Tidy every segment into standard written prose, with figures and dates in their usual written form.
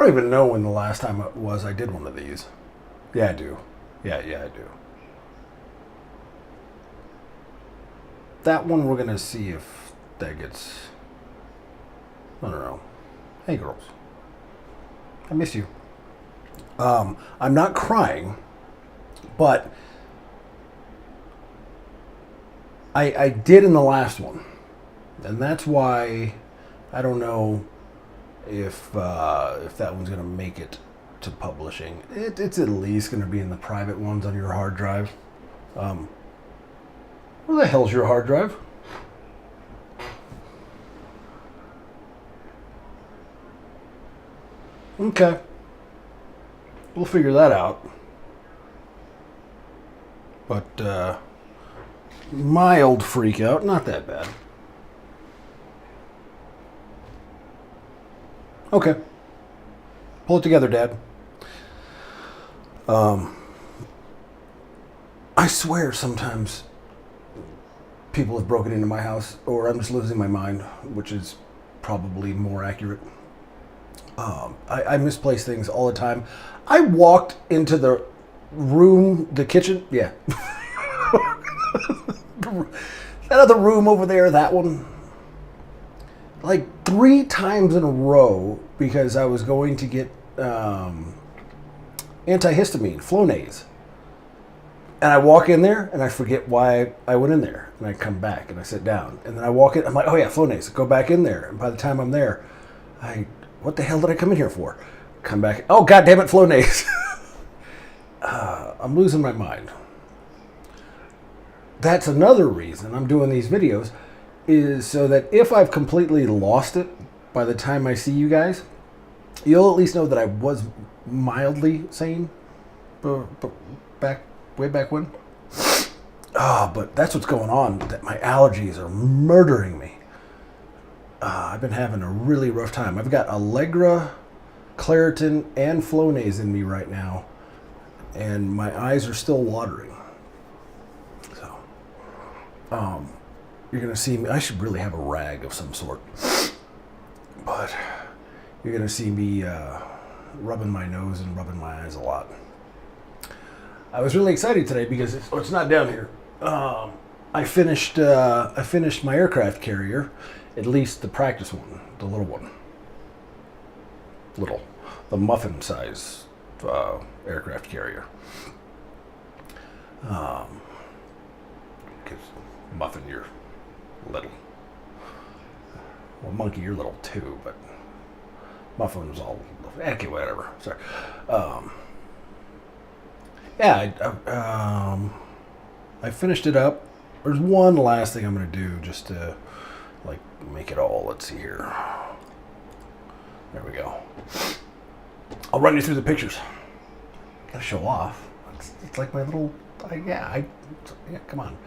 don't even know when the last time it was I did one of these. Yeah, I do. Yeah, I do. That one we're going to see if that gets... I don't know. Hey, girls. I miss you. I'm not crying, but I did in the last one. And that's why I don't know if that one's going to make it to publishing. It's at least going to be in the private ones on your hard drive. Where the hell's your hard drive? Okay. We'll figure that out. But, mild freak out, not that bad. Okay. Pull it together, Dad. I swear sometimes people have broken into my house, or I'm just losing my mind, which is probably more accurate. I misplace things all the time. I walked into the room, the kitchen, yeah. That other room over there, that one, like 3 times in a row because I was going to get antihistamine, Flonase. And I walk in there and I forget why I went in there. And I come back and I sit down. And then I walk in, I'm like, oh yeah, Flonase, go back in there. And by the time I'm there, what the hell did I come in here for? Come back, oh god damn it, Flonase. I'm losing my mind. That's another reason I'm doing these videos, is so that if I've completely lost it by the time I see you guys, you'll at least know that I was mildly sane way back when. But that's what's going on, that my allergies are murdering me. I've been having a really rough time. I've got Allegra, Claritin, and Flonase in me right now, and my eyes are still watering. So, you're going to see me. I should really have a rag of some sort. But you're going to see me rubbing my nose and rubbing my eyes a lot. I was really excited today because it's not down here. I finished my aircraft carrier, at least the practice one, the little one. The muffin size aircraft carrier. Because Muffin, you're little. Well, Monkey, you're little too, but Muffin was all... Okay, whatever. Sorry. I finished it up. There's one last thing I'm going to do just to, make it all... Let's see here. There we go. I'll run you through the pictures. Gotta show off. It's like my little... come on.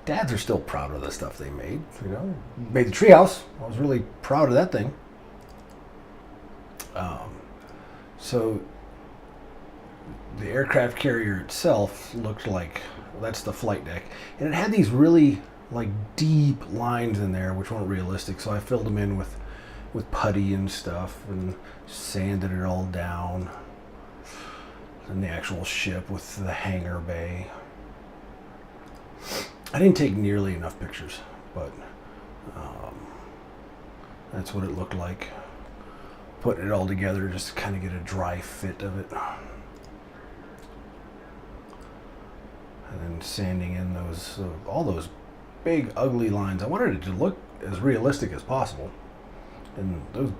Dads are still proud of the stuff they made. Made the treehouse. I was really proud of that thing. So the aircraft carrier itself looked like, that's the flight deck, and it had these really deep lines in there which weren't realistic. So I filled them in with putty and stuff and sanded it all down. And the actual ship with the hangar bay. I didn't take nearly enough pictures, but that's what it looked like. Putting it all together just to kind of get a dry fit of it. And then sanding in all those big ugly lines. I wanted it to look as realistic as possible. And those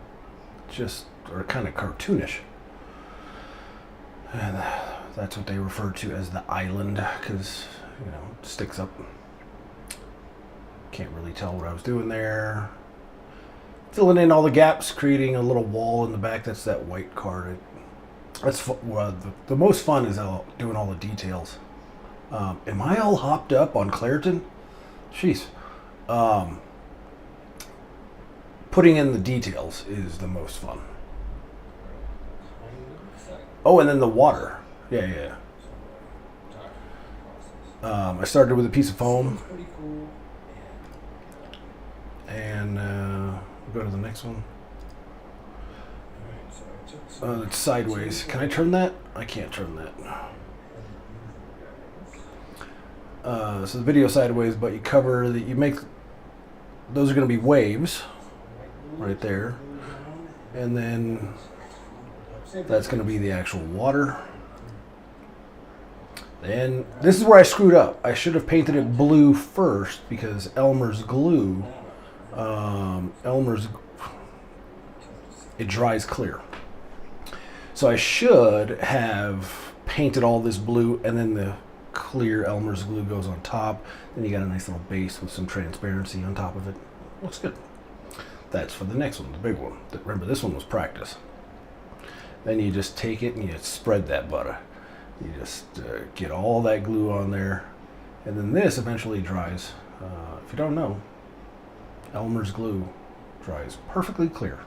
just are kind of cartoonish. And that's what they refer to as the island, because, it sticks up. Can't really tell what I was doing there. Filling in all the gaps, creating a little wall in the back. That's that white card. That's the most fun is doing all the details. Am I all hopped up on Claritin? Jeez. Putting in the details is the most fun. Oh, and then the water. Yeah. I started with a piece of foam. And we'll go to the next one. It's sideways. Can I turn that? I can't turn that. So the video sideways, but you cover that. You make those are going to be waves right there, and then that's going to be the actual water. And this is where I screwed up. I should have painted it blue first because Elmer's glue, it dries clear. So I should have painted all this blue and then the clear Elmer's glue goes on top. Then you got a nice little base with some transparency on top of it. Looks good. That's for the next one, the big one. Remember, this one was practice. Then you just take it and you spread that butter. You just get all that glue on there, and then this eventually dries. If you don't know, Elmer's glue dries perfectly clear.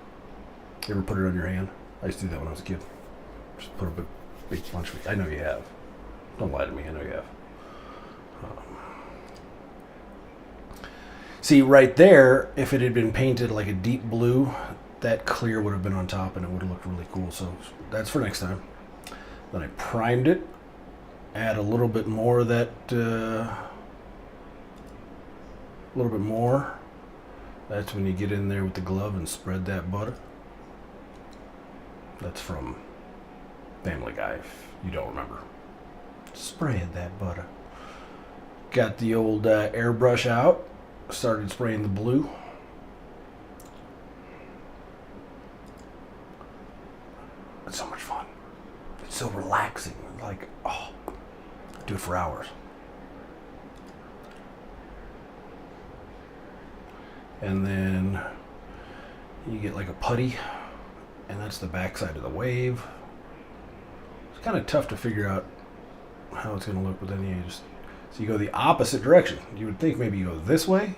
You ever put it on your hand? I used to do that when I was a kid. Just put a big bunch of it. I know you have. Don't lie to me. I know you have. See, right there, if it had been painted like a deep blue, that clear would have been on top and it would have looked really cool. So that's for next time. Then I primed it, add a little bit more of that, a little bit more. That's when you get in there with the glove and spread that butter. That's from Family Guy, if you don't remember. Spread that butter. Got the old airbrush out, started spraying the blue. It's so much fun. It's so relaxing. Like, oh, do it for hours. And then you get like a putty, and that's the backside of the wave. It's kind of tough to figure out how it's going to look, but then you just, so you go the opposite direction. You would think maybe you go this way,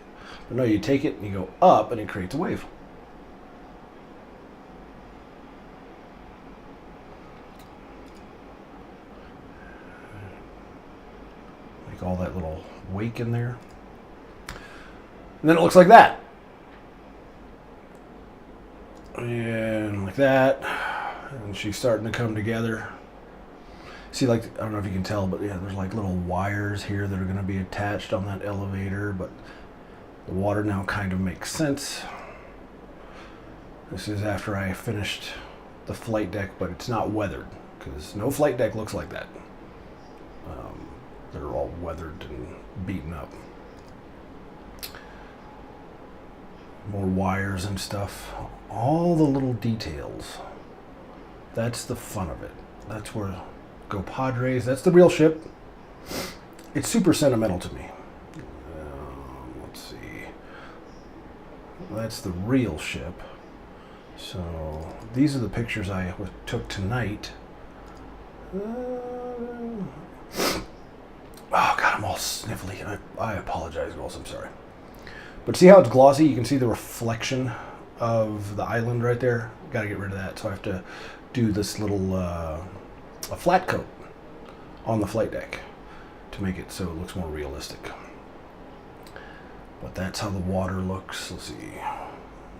but no, you take it and you go up and it creates a wave. Make all that little wake in there. And then it looks like that. And like that. And she's starting to come together. See, like, I don't know if you can tell, but yeah, there's like little wires here that are going to be attached on that elevator, but the water now kind of makes sense. This is after I finished the flight deck, but it's not weathered, because no flight deck looks like that. They're all weathered and beaten up. More wires and stuff. All the little details. That's the fun of it. That's where Go Padres. That's the real ship. It's super sentimental to me. Let's see. That's the real ship. So these are the pictures I took tonight. Oh God, I'm all sniffly. I apologize, girls. I'm sorry. But see how it's glossy? You can see the reflection of the island right there. Got to get rid of that. So I have to do this little a flat coat on the flight deck to make it so it looks more realistic. But that's how the water looks. Let's see.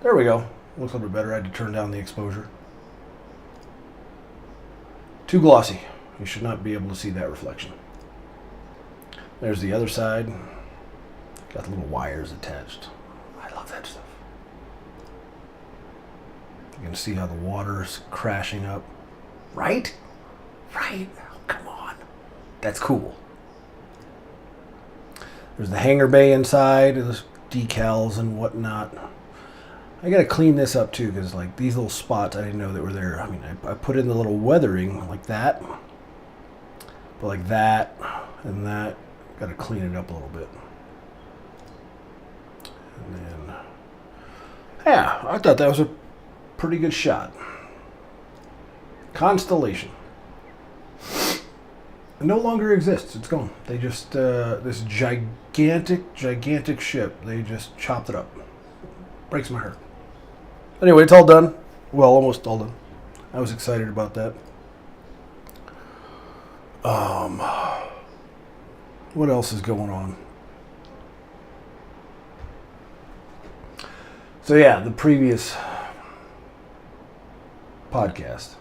There we go. Looks a little bit better. I had to turn down the exposure. Too glossy. You should not be able to see that reflection. There's the other side. Got the little wires attached. I love that stuff. You can see how the water's crashing up. Right? Right? Oh, come on. That's cool. There's the hangar bay inside. There's decals and whatnot. I gotta clean this up too, because like these little spots I didn't know that were there. I mean, I put in the little weathering like that. But like that and that. Gotta clean it up a little bit. And then, yeah, I thought that was a pretty good shot. Constellation. It no longer exists. It's gone. They just, this gigantic ship, they just chopped it up. Breaks my heart. Anyway, it's all done. Well, almost all done. I was excited about that. What else is going on? So yeah, the previous podcast.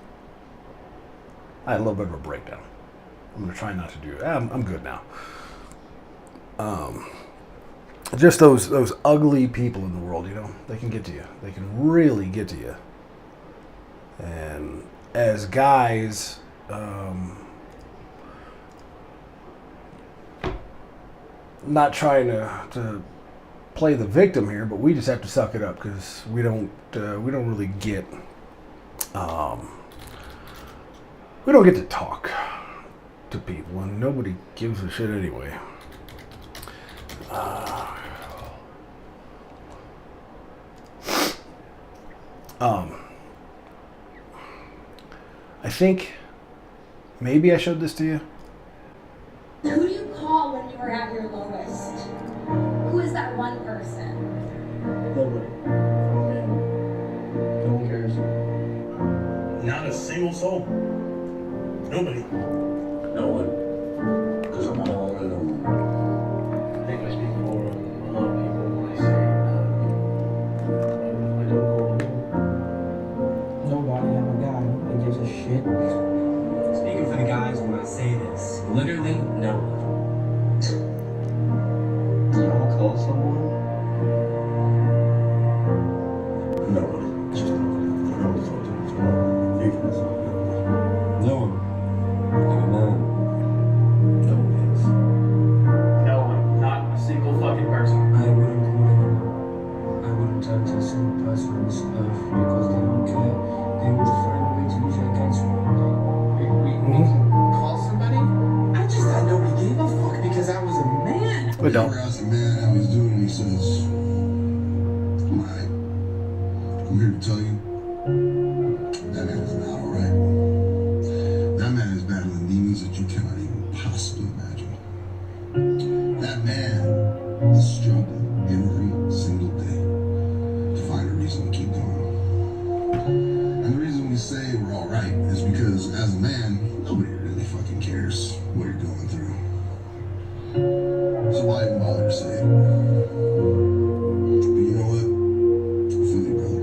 I had a little bit of a breakdown. I'm going to try not to do it. I'm good now. Just those ugly people in the world, you know, they can get to you. They can really get to you. And as guys, not trying to play the victim here, but we just have to suck it up because we don't really get we don't get to talk to people, and nobody gives a shit anyway. I think maybe I showed this to you. Who do you call when you are at your lowest? Who is that one person? Nobody. No one cares. Not a single soul. Nobody. No one. Because I'm all alone. I think I speak for a lot of people when I say I don't call them. Nobody, I'm a guy. Nobody gives a shit. Speaking for the guys when I say this, literally no one. I'll call someone. Nobody. Just nobody. I never thought to myself. Even myself. No one. Like a man. No one is. No one. Not a single fucking person. I wouldn't call anyone. I wouldn't turn to a single person on this earth because they don't care. They will just find a way to use it against me one day. We can call somebody? I just thought nobody gave a fuck because I was a man. We don't. I asked the man how he's doing, and he says, I'm alright. I'm here to tell you, that man is not alright. That man is battling demons that you cannot even possibly imagine. That man is struggling every single day to find a reason to keep going. And the reason we say we're alright is because as a man, nobody really fucking cares what you're going through. So why even bother to say it? But you know what? I feel you, brother.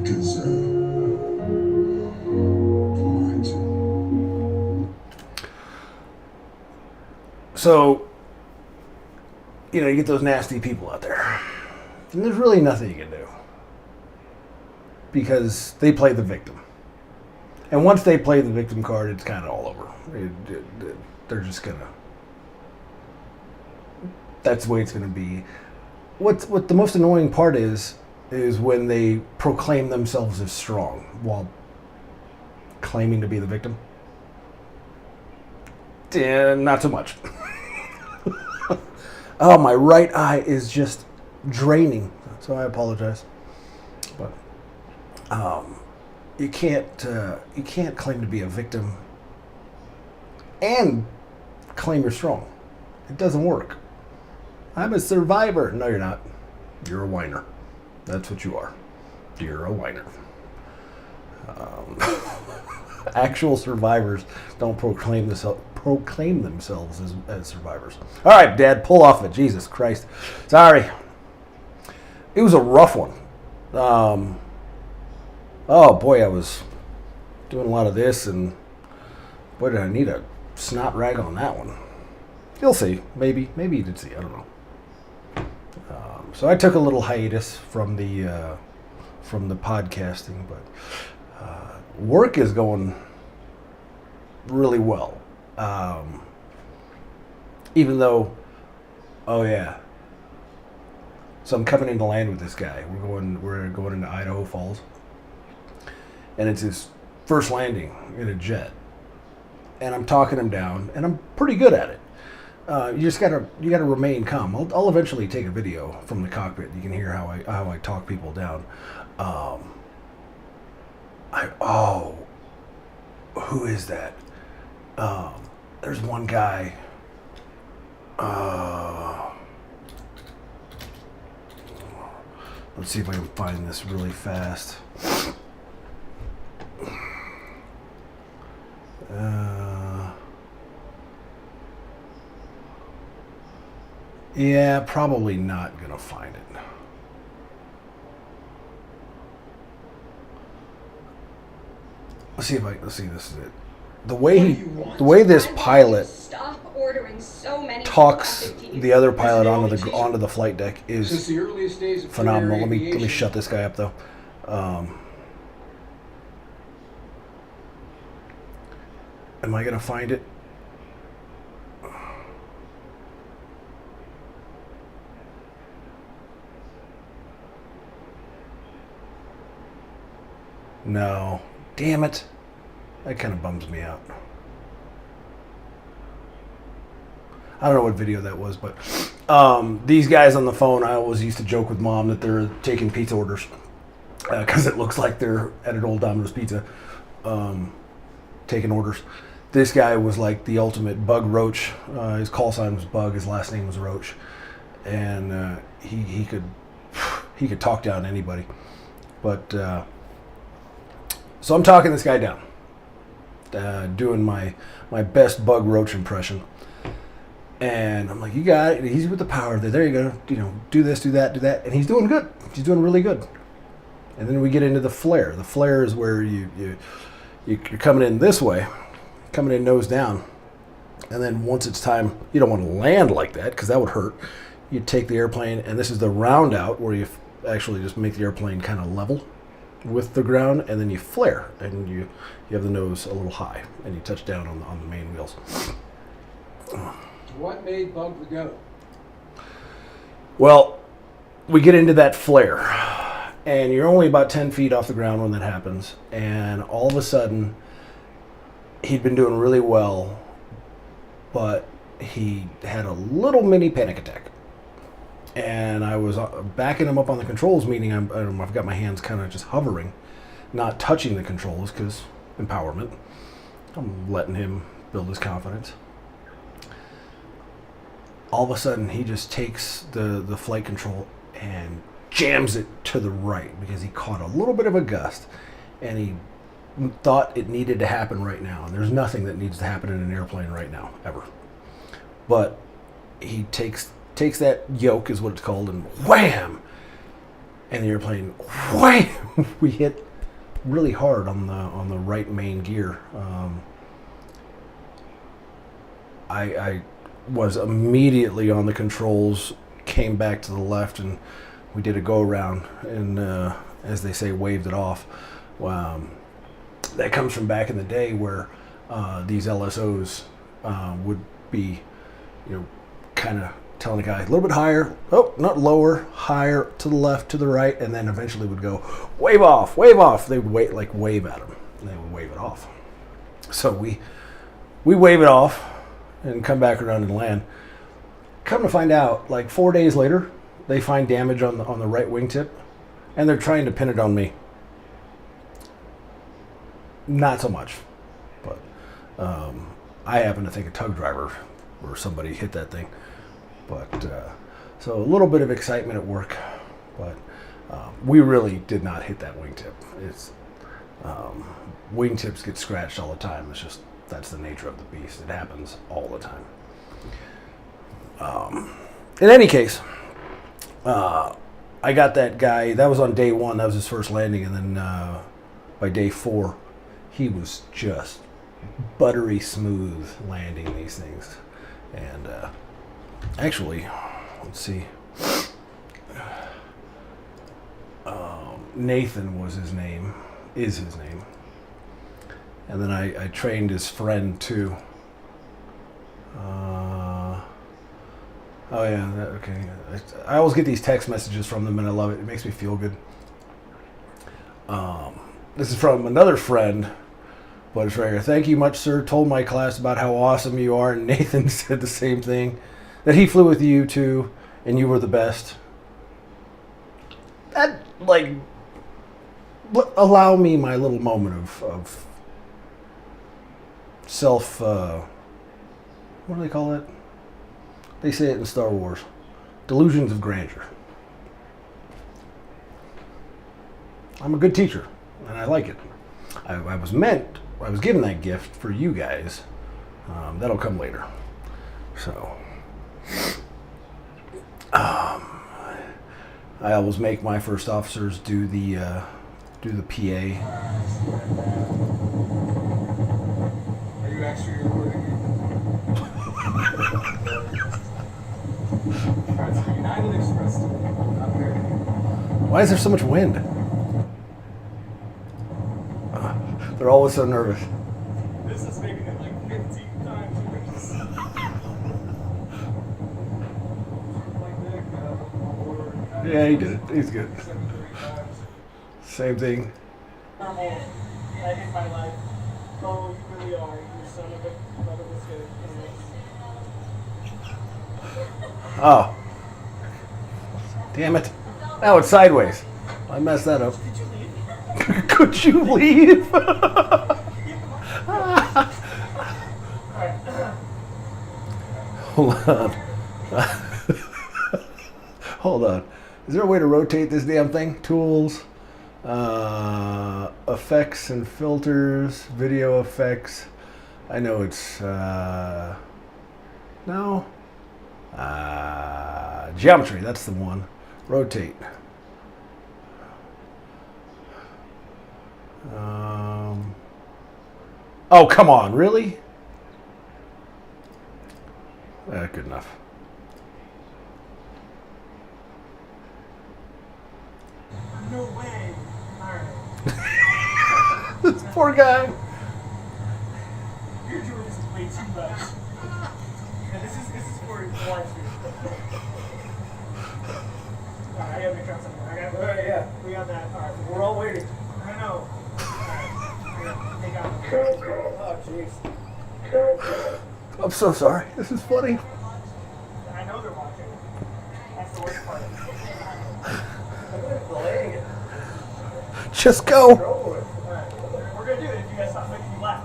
Because, I'm alright too. So, you know, you get those nasty people out there, and there's really nothing you can do because they play the victim. And once they play the victim card, it's kind of all over. They're just gonna. That's the way it's gonna be. What the most annoying part is when they proclaim themselves as strong while claiming to be the victim. Not so much. Oh, my right eye is just draining, so I apologize. But you can't claim to be a victim and claim you're strong. It doesn't work. I'm a survivor. No, you're not. You're a whiner. That's what you are. You're a whiner. Actual survivors don't proclaim themselves as survivors. All right, Dad, pull off it. Jesus Christ. Sorry. It was a rough one. Oh, boy, I was doing a lot of this, and boy, did I need a snot rag on that one. You'll see. Maybe you did see. I don't know. So I took a little hiatus from the podcasting, but work is going really well. Even though, oh yeah. So I'm coming into land with this guy. We're going into Idaho Falls, and it's his first landing in a jet. And I'm talking him down, and I'm pretty good at it. You gotta remain calm. I'll eventually take a video from the cockpit. You can hear how I talk people down. Who is that? There's one guy. Let's see if I can find this really fast. Yeah, probably not gonna find it. let's see. This is it. The way this pilot Stop ordering so many talks TVs. the other pilot onto the flight deck Since is the earliest days of phenomenal. Flair Let me Aviation, shut this guy up though. Am I gonna find it? No. Damn it. That kind of bums me out. I don't know what video that was, but these guys on the phone, I always used to joke with Mom that they're taking pizza orders because it looks like they're at an old Domino's Pizza taking orders. This guy was like the ultimate Bug Roach. His call sign was Bug. His last name was Roach, and he could talk down to anybody. But so I'm talking this guy down, doing my best Bug Roach impression. And I'm like, you got it. He's with the power. There you go. Do this, do that, do that. And he's doing good. He's doing really good. And then we get into the flare. The flare is where you're coming in this way, coming in nose down. And then once it's time, you don't want to land like that because that would hurt. You take the airplane, and this is the round out where you actually just make the airplane kind of level with the ground, and then you flare, and you have the nose a little high, and you touch down on the main wheels. what made Bug the Goat? Well, we get into that flare, and you're only about 10 feet off the ground when that happens, and all of a sudden, he'd been doing really well, but he had a little mini panic attack. And I was backing him up on the controls, meaning I've got my hands kind of just hovering, not touching the controls because empowerment. I'm letting him build his confidence. All of a sudden, he just takes the flight control and jams it to the right because he caught a little bit of a gust, and he thought it needed to happen right now. And there's nothing that needs to happen in an airplane right now, ever. But he takes that yoke, is what it's called, and wham! And the airplane, wham! We hit really hard on the right main gear. I was immediately on the controls, came back to the left, and we did a go around, and as they say, waved it off. That comes from back in the day where these LSOs would be, kind of telling the guy a little bit higher, not lower, higher, to the left, to the right, and then eventually would go wave off, wave off. They would wave at him, and they would wave it off. So we wave it off and come back around and land. Come to find out, like 4 days later, they find damage on the right wingtip, and they're trying to pin it on me. Not so much, but I happen to think a tug driver or somebody hit that thing. But so a little bit of excitement at work, but we really did not hit that wingtip. It's wingtips get scratched all the time. It's just that's the nature of the beast. It happens all the time. In any case, I got that guy. That was on day one. That was his first landing, and then by day 4, he was just buttery smooth landing these things. And actually, let's see. Nathan was his name, is his name. And then I trained his friend too. Oh yeah, okay. I always get these text messages from them and I love it. It makes me feel good. This is from another friend, but it's right here. Thank you much, sir. Told my class about how awesome you are, and Nathan said the same thing. That he flew with you too, and you were the best. That, allow me my little moment of self, what do they call it? They say it in Star Wars. Delusions of grandeur. I'm a good teacher, and I like it. I was given that gift for you guys. That'll come later. So, I always make my first officers do the PA. extra you're working. That's the United Express today, not American. Why is there so much wind? They're always so nervous. This is making it like 15 times worse. Like that, Yeah, he did it. He's good. 735. Same thing. Normal. I hate my life. Oh, you really are. You son of a mother was good. Oh. Damn it. Now it's sideways. I messed that up. Could you leave? Hold on. Hold on. Is there a way to rotate this damn thing? Tools, effects and filters, video effects. I know it's no. Geometry, that's the one. Rotate. Oh, come on, really? Good enough. No way. Alright. This poor guy. You're doing this way too much. And this is for your life. Alright, I gotta make sure something. Alright, yeah, we got that. Alright, we're all waiting. I know. Alright, take out. Oh, jeez. I'm so sorry. This is funny. I know they're watching. That's the worst part. I'm delaying it. Just go. Alright, we're gonna do it if you guys stop making me laugh.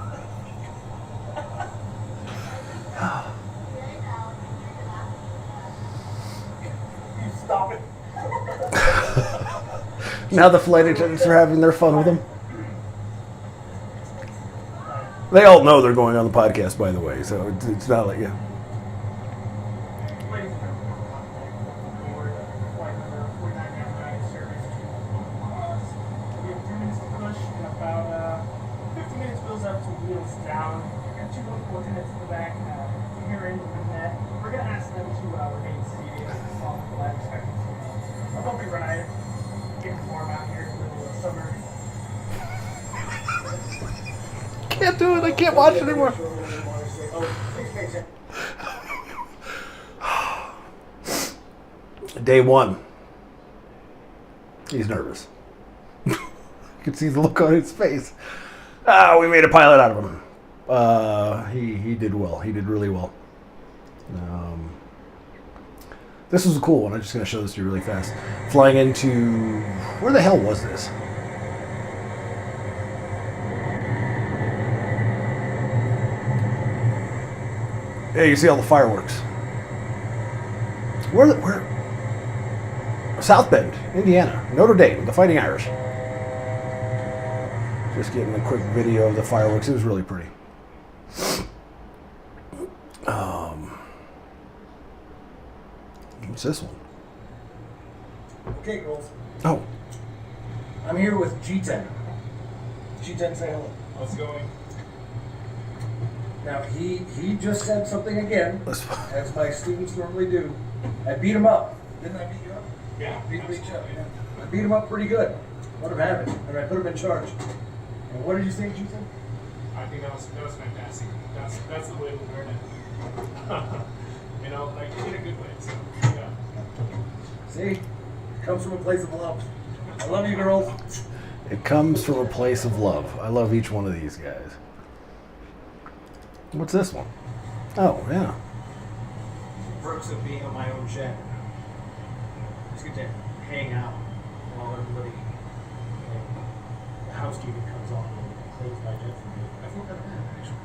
You stop it. Now the flight attendants are having their fun with him. They all know they're going on the podcast, by the way, so it's not like, yeah. Ladies and gentlemen, board flight number 4999 service to Omaha. We have 3 minutes to push and about 50 minutes goes up to wheels down. We've got 2 lieutenants in the back, here in the net. We're going to ask them to remain seated off the life expectancy. A bumpy ride, getting warm out here in the middle of summer. Can't do it. I can't watch it anymore. Day 1. He's nervous. You can see the look on his face. We made a pilot out of him. He did well. He did really well. This was a cool one. I'm just going to show this to you really fast. Flying into... Where the hell was this? Yeah, you see all the fireworks. Where? South Bend, Indiana. Notre Dame, the Fighting Irish. Just getting a quick video of the fireworks. It was really pretty. What's this one? Okay, girls. Oh, I'm here with G10. G10, say hello. How's it going? Now, he just said something again, that's as my students normally do. I beat him up. Didn't I beat you up? Yeah. Beat you up. I beat him up pretty good. Let him have it. And I put him in charge. And what did you say, G10? I think that was fantastic. That's the way to learn it. You know, like in a good way. So yeah. See? It comes from a place of love. I love you, girls. It comes from a place of love. I love each one of these guys. What's this one? Oh, yeah. Perks of being on my own jet. It's good to hang out while everybody, the housekeeping comes on and close my jet for me. I feel kind of bad, actually.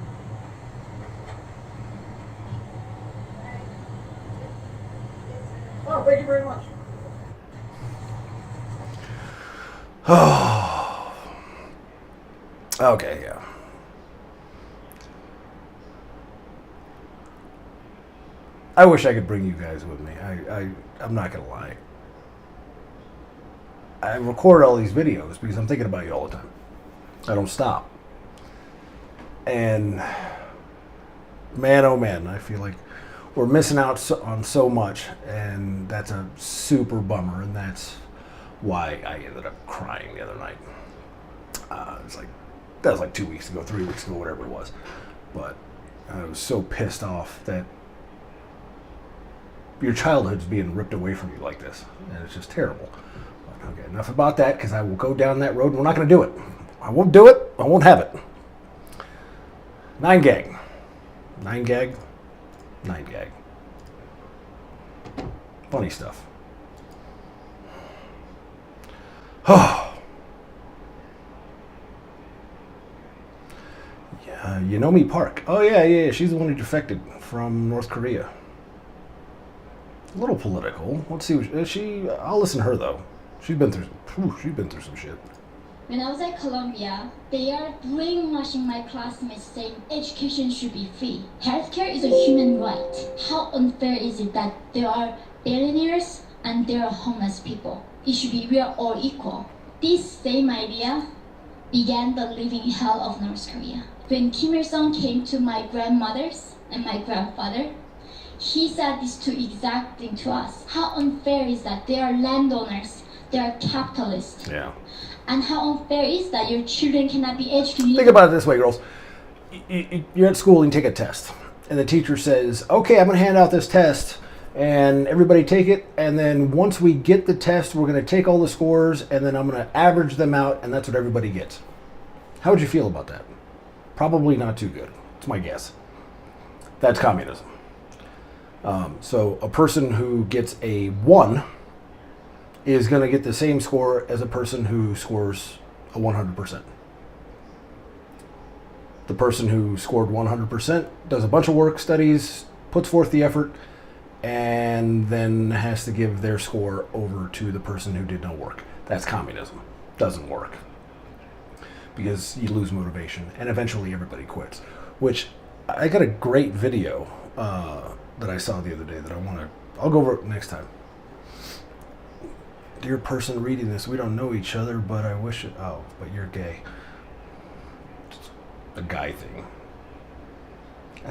Oh, thank you very much. Oh. Okay, yeah. I wish I could bring you guys with me. I'm not gonna lie. I record all these videos because I'm thinking about you all the time. I don't stop. And man, oh man, I feel like we're missing out on so much, and that's a super bummer, and that's why I ended up crying the other night. It's like, that was like 2 weeks ago, 3 weeks ago, whatever it was. But I was so pissed off that your childhood's being ripped away from you like this, and it's just terrible. But, okay, enough about that, because I will go down that road, and we're not going to do it. I won't do it. I won't have it. 9gag. 9gag. 9gag. Funny stuff. Oh. Yeah, Yunomi Park. Oh, yeah. She's the one who defected from North Korea. A little political. Let's see. I'll listen to her, though. She's been through some shit. When I was at Columbia, they are brainwashing my classmates saying education should be free. Healthcare is a human right. How unfair is it that there are billionaires and there are homeless people? It should be we are all equal. This same idea began the living hell of North Korea. When Kim Il-sung came to my grandmother's and my grandfather, he said this to exact thing to us. How unfair is that they are landowners, they are capitalists. Yeah. And how unfair is that your children cannot be educated? Think about it this way, girls. You're at school and you take a test. And the teacher says, okay, I'm going to hand out this test. And everybody take it. And then once we get the test, we're going to take all the scores. And then I'm going to average them out. And that's what everybody gets. How would you feel about that? Probably not too good. It's my guess. That's communism. So a person who gets a 1 is going to get the same score as a person who scores a 100%. The person who scored 100% does a bunch of work, studies, puts forth the effort, and then has to give their score over to the person who did no work. That's communism. Doesn't work. Because you lose motivation, and eventually everybody quits. Which, I got a great video that I saw the other day that I'll go over it next time. Dear person reading this, we don't know each other, but I wish it. Oh, but you're gay. It's a guy thing.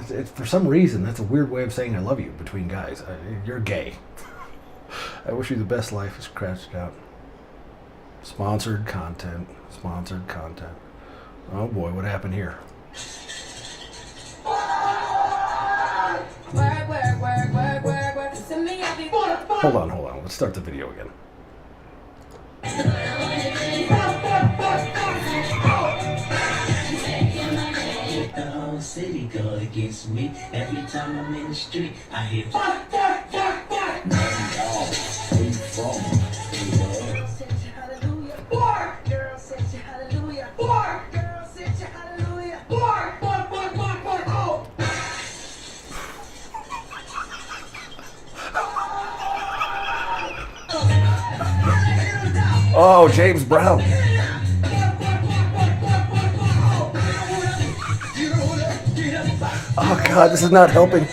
It's, for some reason, that's a weird way of saying I love you between guys. You're gay. I wish you the best life. Is scratched out. Sponsored content. Sponsored content. Oh boy, what happened here? Hold on. Let's start the video again. The whole city go against me. Every time I'm in the street, I hear fuck, fuck, fuck, fuck. Where you from? Girl said you hallelujah. Bark. Girl said you hallelujah. Bark. Girl said you hallelujah. Bark. Bark, bark, bark, bark. Oh. Oh, James Brown. Oh God, this is not helping.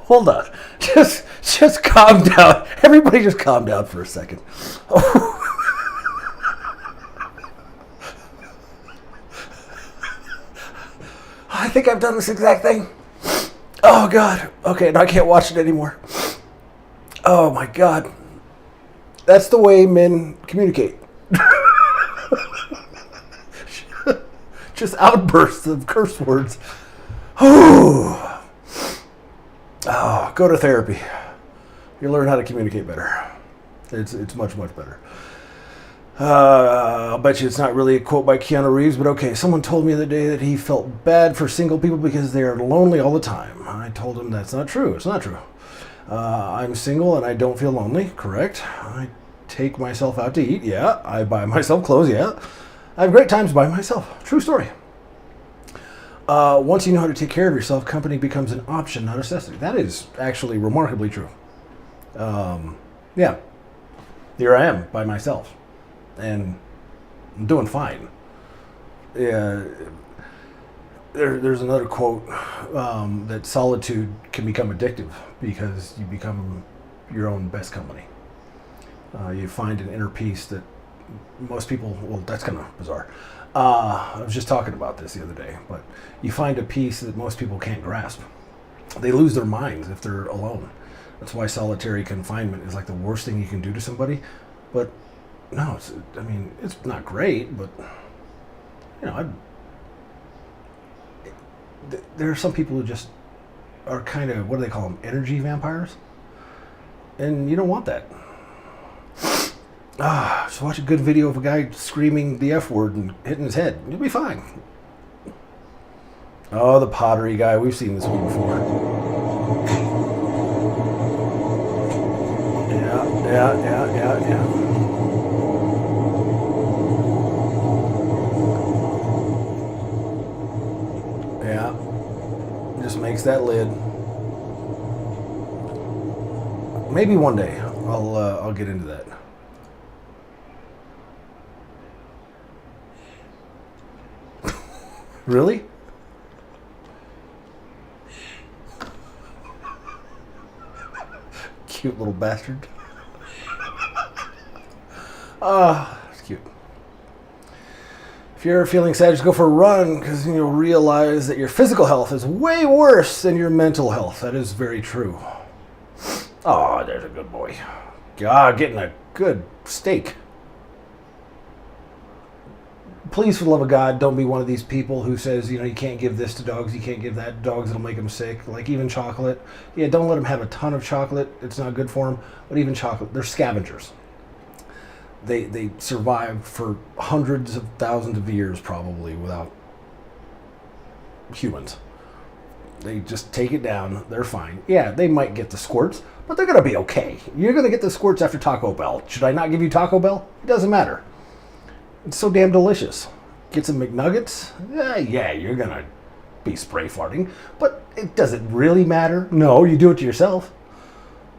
Hold on. Just calm down. Everybody just calm down for a second. I think I've done this exact thing. Oh God. Okay, now I can't watch it anymore. Oh my God. That's the way men communicate. Just outbursts of curse words. Oh, go to therapy. You learn how to communicate better. It's much, much better. I'll bet you it's not really a quote by Keanu Reeves, but okay. Someone told me the other day that he felt bad for single people because they are lonely all the time. I told him that's not true. It's not true. I'm single and I don't feel lonely. Correct. I take myself out to eat. Yeah. I buy myself clothes. Yeah. I have great times by myself. True story. Once you know how to take care of yourself, company becomes an option, not a necessity. That is actually remarkably true. Yeah. Here I am by myself. And I'm doing fine. Yeah. there's another quote that solitude can become addictive because you become your own best company. You find an inner peace that most people, well, that's kind of bizarre. I was just talking about this the other day, but you find a peace that most people can't grasp. They lose their minds if they're alone. That's why solitary confinement is like the worst thing you can do to somebody. But no, it's not great, but there are some people who just are kind of, what do they call them, energy vampires? And you don't want that. Just watch a good video of a guy screaming the F word and hitting his head. You'll be fine. Oh, the pottery guy. We've seen this one before. Yeah. Just makes that lid. Maybe one day I'll get into that. Really? Cute little bastard. It's cute. If you're feeling sad, just go for a run because you'll realize that your physical health is way worse than your mental health. That is very true. Oh, there's a good boy. God, getting a good steak. Please, for the love of God, don't be one of these people who says, you can't give this to dogs, you can't give that to dogs, it'll make them sick. Like even chocolate. Yeah, don't let them have a ton of chocolate. It's not good for them. But even chocolate, they're scavengers. They survive for hundreds of thousands of years probably without humans. They just take it down. They're fine. Yeah, they might get the squirts, but they're going to be okay. You're going to get the squirts after Taco Bell. Should I not give you Taco Bell? It doesn't matter. It's so damn delicious. Get some McNuggets? Yeah, you're going to be spray farting. But does it really matter? No, you do it to yourself.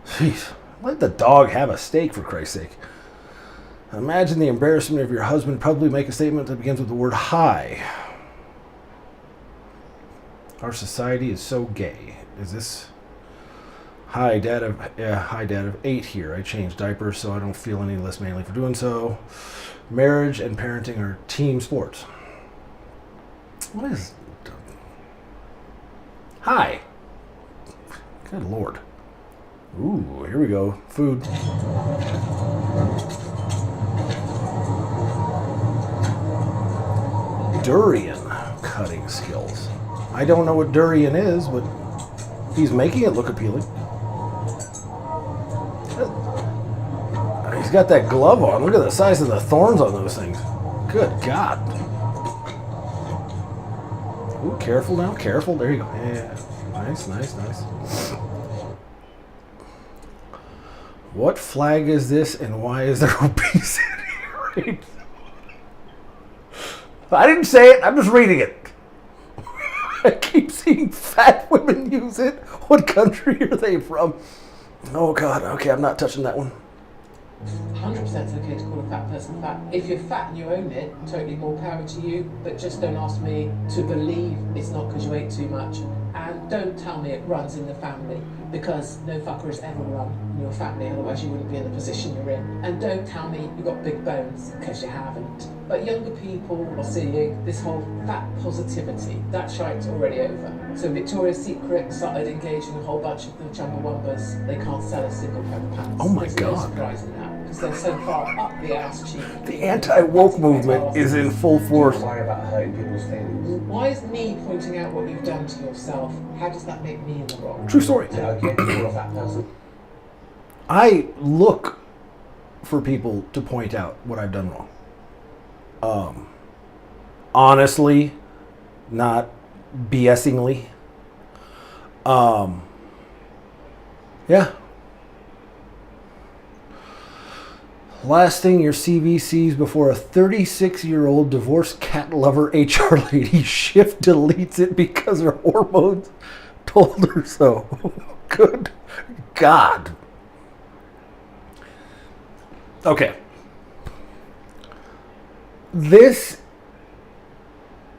Jeez, let the dog have a steak, for Christ's sake. Imagine the embarrassment of your husband probably make a statement that begins with the word hi. Our society is so gay. Is this... Hi, Dad of 8 here. I changed diapers so I don't feel any less manly for doing so. Marriage and parenting are team sports. What is... Hi. Good Lord. Ooh, here we go. Food. Durian cutting skills. I don't know what durian is, but he's making it look appealing. He's got that glove on. Look at the size of the thorns on those things. Good God. Ooh, careful now. Careful. There you go. Yeah. Nice. What flag is this and why is there obesity rates? I didn't say it. I'm just reading it. I keep seeing fat women use it. What country are they from? Oh, God. Okay, I'm not touching that one. 100% it's okay to call a fat person fat. If you're fat and you own it, totally more power to you. But just don't ask me to believe it's not because you ate too much. And don't tell me it runs in the family, because no fucker has ever run in your family, otherwise you wouldn't be in the position you're in. And don't tell me you've got big bones, because you haven't. But younger people are seeing this whole fat positivity. That shite's already over. So Victoria's Secret started engaging a whole bunch of the Chumbawambas. They can't sell a single pair of pants. Oh my There's God. no surprise in that, because they're so far up the ass cheek. The anti-woke movement is in full force. Worry about hurting people's feelings. Why is me pointing out what you've done to yourself? How does that make me in the wrong? True story. Is it okay to call a fat person? I look for people to point out what I've done wrong. Honestly, not BSingly. Yeah. Last thing your CV sees before a 36-year-old divorced cat lover HR lady shift deletes it because her hormones told her so. Good God. Okay. This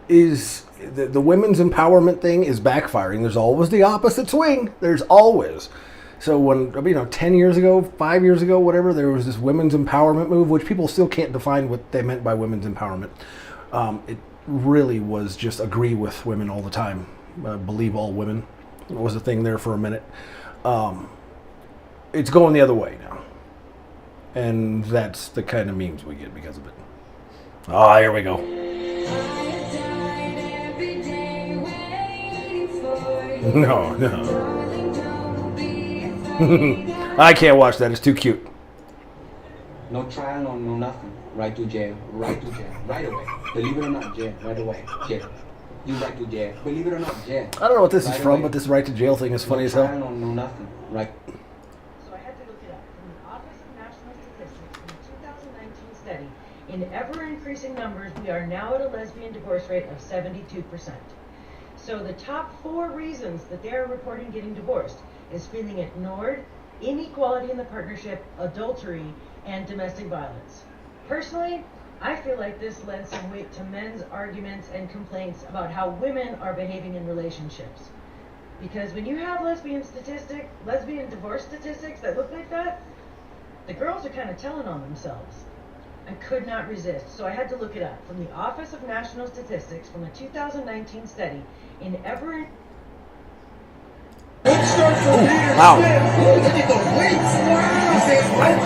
is the women's empowerment thing is backfiring. There's always the opposite swing. There's always. So when, 10 years ago, 5 years ago, whatever, there was this women's empowerment move, which people still can't define what they meant by women's empowerment. It really was just agree with women all the time. Believe all women. It was a thing there for a minute. It's going the other way now. And that's the kind of memes we get because of it. Oh, here we go. No. I can't watch that. It's too cute. No trial, no nothing. Right to jail. Right to jail. Right away. Believe it or not, jail. Right away. Jail. You right to jail. Believe it or not, jail. I don't know what this is from, but this right to jail thing is funny as hell. No trial, no nothing. Right. So I had to look it up. From the Office of National Statistics, from the 2019 study, in ever-increasing numbers, we are now at a lesbian divorce rate of 72%. So the top 4 reasons that they are reporting getting divorced is feeling ignored, inequality in the partnership, adultery, and domestic violence. Personally, I feel like this lends some weight to men's arguments and complaints about how women are behaving in relationships. Because when you have lesbian divorce statistics that look like that, the girls are kind of telling on themselves. I could not resist, so I had to look it up. From the Office of National Statistics, from a 2019 study, in ever... Wow.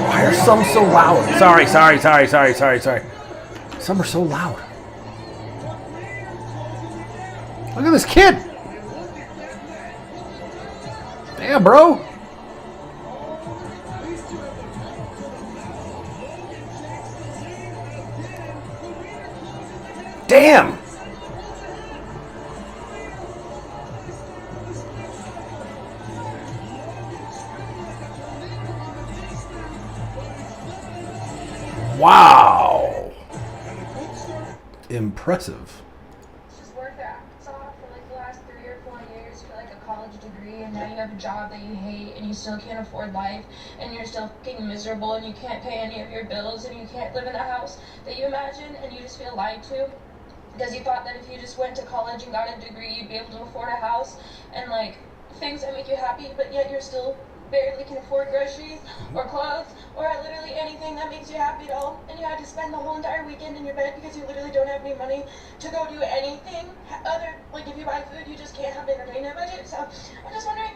Why are some so loud? Sorry. Some are so loud. Look at this kid. Damn, bro. Damn. Wow. Impressive. Just work your ass off for like the last 3 or 4 years for like a college degree, and now you have a job that you hate and you still can't afford life, and you're still fucking miserable, and you can't pay any of your bills, and you can't live in the house that you imagine, and you just feel lied to because you thought that if you just went to college and got a degree you'd be able to afford a house and like things that make you happy, but yet you're still barely can afford groceries or clothes or literally anything that makes you happy at all, and you had to spend the whole entire weekend in your bed because you literally don't have any money to go do anything other, like if you buy food you just can't have an entertainment budget. So I'm just wondering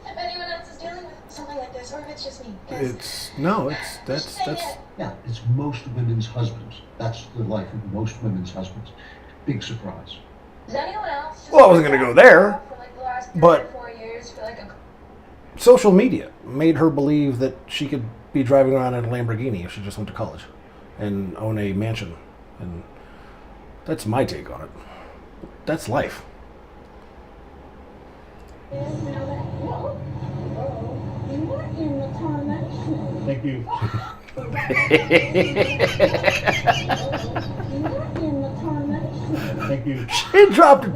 if anyone else is dealing with something like this, or if it's just me. That's Yeah, it's most women's husbands. That's the life of most women's husbands. Big surprise. Does anyone else just Well, I wasn't gonna go there, for like the last 3 but- or 4 years for like a social media made her believe that she could be driving around in a Lamborghini if she just went to college and own a mansion. And that's my take on it. That's life. Thank you. Thank you. She dropped a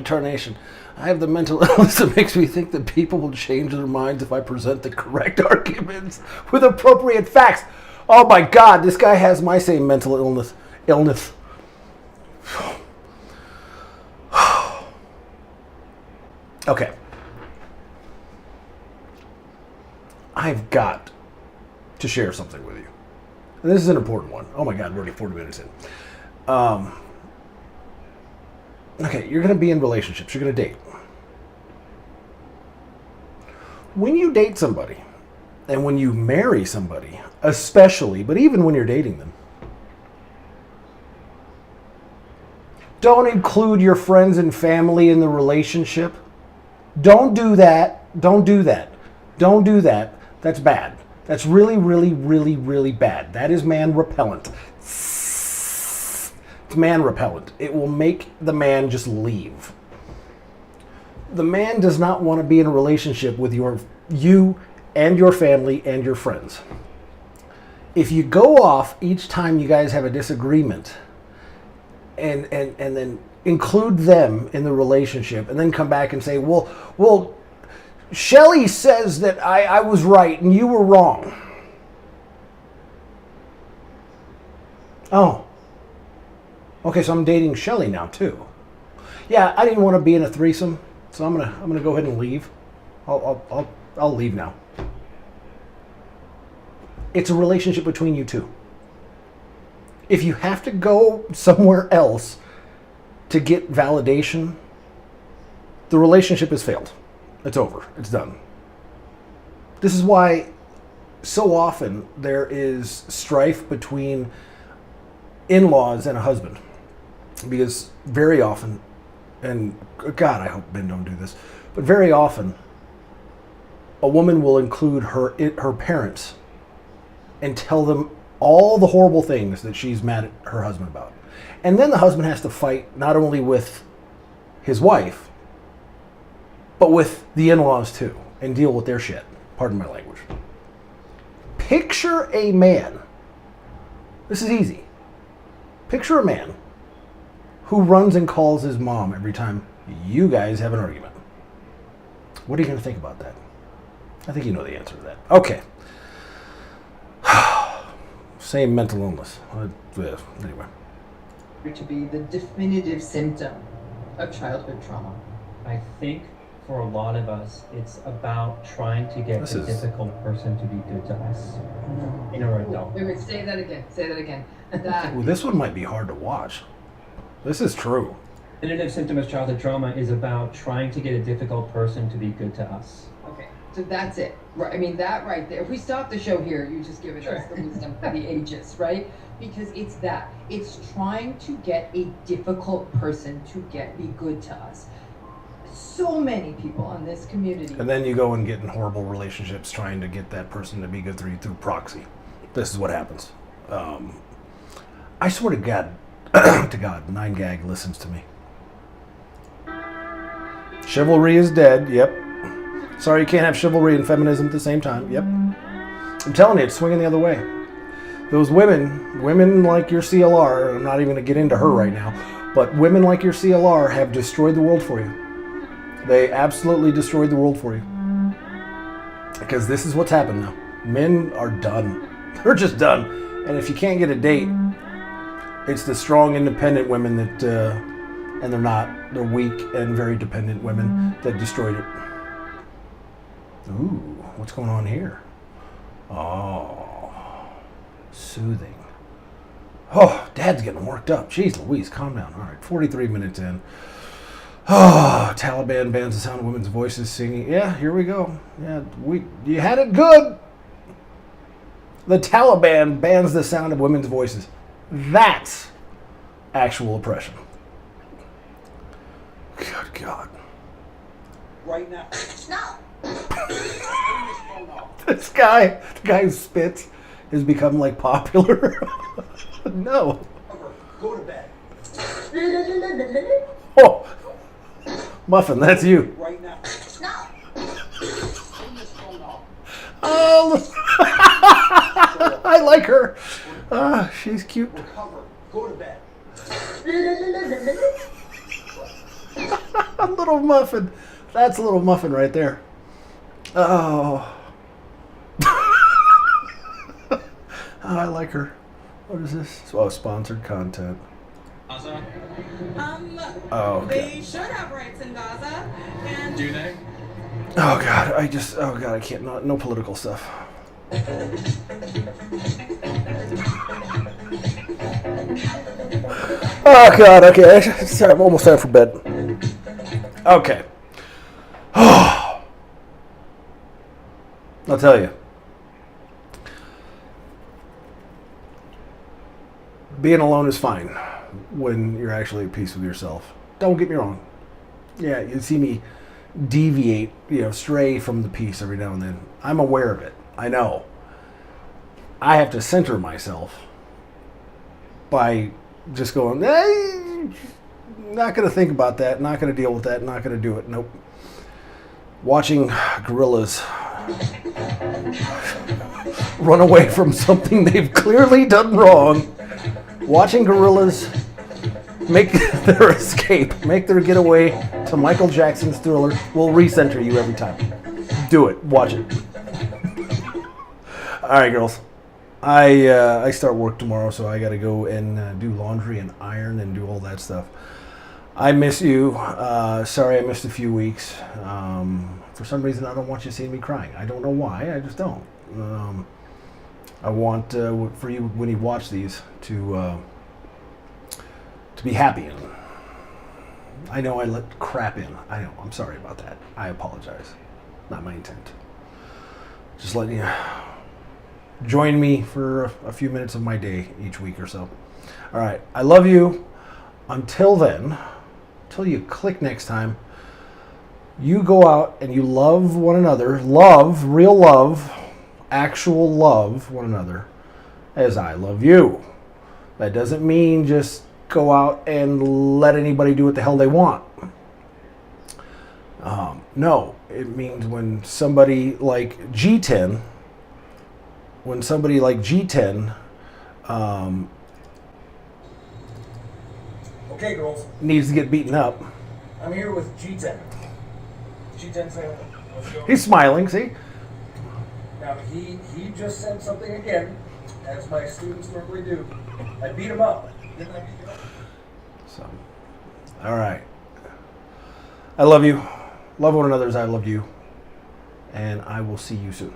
tarnation. I have the mental illness that makes me think that people will change their minds if I present the correct arguments with appropriate facts. Oh my God, this guy has my same mental illness. Okay. I've got to share something with you. And this is an important one. Oh my God, we're already 40 minutes in. Okay, you're going to be in relationships. You're going to date. When you date somebody, and when you marry somebody, especially, but even when you're dating them, don't include your friends and family in the relationship. Don't do that. Don't do that. Don't do that. That's bad. That's really, really, really, really bad. That is man repellent. It's man repellent. It will make the man just leave. The man does not want to be in a relationship with you and your family and your friends. If you go off each time you guys have a disagreement and then include them in the relationship and then come back and say, well, Shelley says that I was right and you were wrong. Okay, so I'm dating Shelly now too. Yeah, I didn't want to be in a threesome, so I'm gonna go ahead and leave. I'll leave now. It's a relationship between you two. If you have to go somewhere else to get validation, the relationship has failed. It's over. It's done. This is why so often there is strife between in-laws and a husband. Because very often, and God, I hope men don't do this, but very often, a woman will include her parents and tell them all the horrible things that she's mad at her husband about. And then the husband has to fight not only with his wife, but with the in-laws too, and deal with their shit. Pardon my language. Picture a man. This is easy. Picture a man who runs and calls his mom every time you guys have an argument. What are you going to think about that? I think you know the answer to that. Okay. Same mental illness. Anyway. To be the definitive symptom of childhood trauma. I think for a lot of us, it's about trying to get a difficult person to be good to us in our adult. Wait, say that again. Say that again. That. Well, this one might be hard to watch. This is true. Definitive symptom of childhood trauma is about trying to get a difficult person to be good to us. Okay, so that's it. Right, I mean, that right there. If we stop the show here, you just give us the wisdom for the ages, right? Because it's that. It's trying to get a difficult person to be good to us. So many people in this community. And then you go and get in horrible relationships trying to get that person to be good through proxy. This is what happens. I swear to God, 9gag listens to me. Chivalry is dead. Yep. Sorry, you can't have chivalry and feminism at the same time. Yep. I'm telling you, it's swinging the other way. Those women like your CLR, I'm not even going to get into her right now, but women like your CLR have destroyed the world for you. They absolutely destroyed the world for you. Because this is what's happened now. Men are done. They're just done. And if you can't get a date, it's the strong, independent women that, and they're not. They're weak and very dependent women that destroyed it. Ooh, what's going on here? Oh, soothing. Oh, Dad's getting worked up. Jeez Louise, calm down. All right, 43 minutes in. Oh, Taliban bans the sound of women's voices singing. Yeah, here we go. Yeah, you had it good. The Taliban bans the sound of women's voices. That's actual oppression. Good God. Right now. No. This guy, the guy who spits, has become like popular. No. Go to bed. Oh, Muffin, that's you. Right now. Oh, I like her. She's cute. Recover. Go to bed. Little Muffin. That's a little Muffin right there. Oh. I like her. What is this? Oh, sponsored content. Gaza? Oh, okay. They should have rights in Gaza. And do they? Oh God, I can't, no political stuff. Oh God, okay, I'm almost time for bed. Okay. I'll tell you. Being alone is fine when you're actually at peace with yourself. Don't get me wrong. Yeah, you see me deviate, stray from the peace every now and then. I'm aware of it. I know. I have to center myself by just going, not going to think about that, not going to deal with that, not going to do it. Nope. Watching gorillas run away from something they've clearly done wrong. Watching gorillas make their escape, make their getaway to Michael Jackson's Thriller will recenter you every time. Do it. Watch it. All right, girls. I start work tomorrow, so I got to go and do laundry and iron and do all that stuff. I miss you. Sorry I missed a few weeks. For some reason, I don't want you seeing me crying. I don't know why. I just don't. I want for you when you watch these to be happy. And I know I let crap in. I know. I'm sorry about that. I apologize. Not my intent. Just letting you join me for a few minutes of my day each week or so. All right. I love you. Until then, until you click next time, you go out and you love one another. Love, real love, actual love one another as I love you. That doesn't mean just go out and let anybody do what the hell they want. No, it means when somebody like G10, Okay, girls. needs to get beaten up. I'm here with G10. G10 family. Let's go. He's smiling, see? Now, he just said something again, as my students normally do. I beat him up. Didn't I beat you up? So, all right. I love you. Love one another as I love you. And I will see you soon.